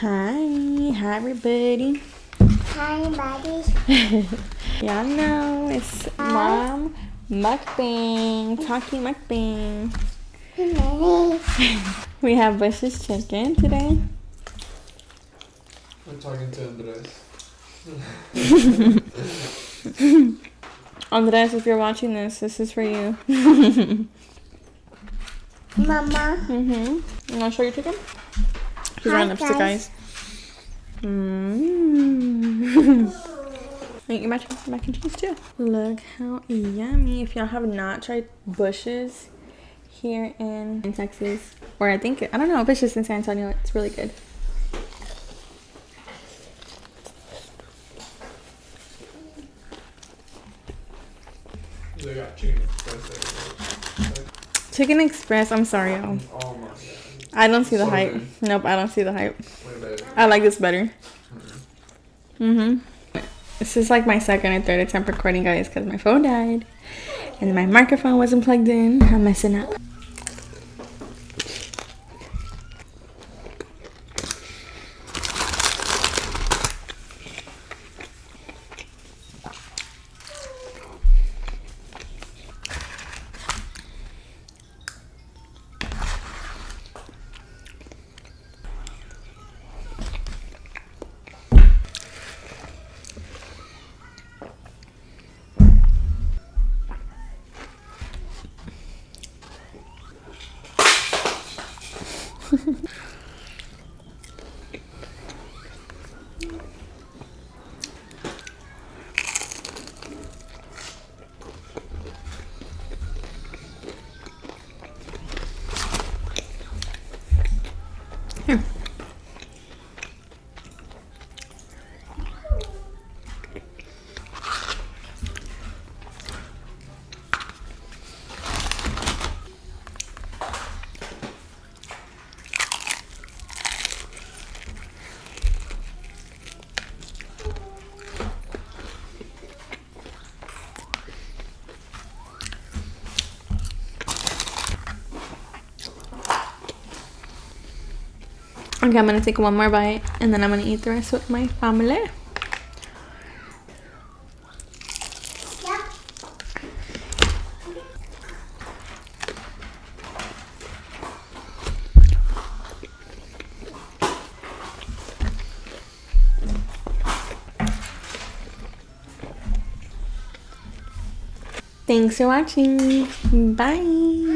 Hi everybody. Hi, buddy. Y'all know it's Mom Mukbang, talking mukbang. We have Bush's chicken today. I'm talking to Andres. Andres, if you're watching this is for you. Mama. You wanna show your chicken? She's Hi, wearing lipstick, guys. guys. Eat your mac and cheese too. Look how yummy. If y'all have not tried Bush's here in Texas, or I don't know, Bush's in San Antonio, it's really good. They got Chicken Express everywhere. Chicken Express, I'm sorry, y'all. Oh my god. I don't see the So hype. good. Nope, I don't see the hype. Way better. I like this better. This is like my second or third attempt recording, guys, because my phone died and my microphone wasn't plugged in. I'm messing up. Here. Okay, I'm gonna take one more bite and then I'm gonna eat the rest with my family. Yeah. Thanks for watching. Bye.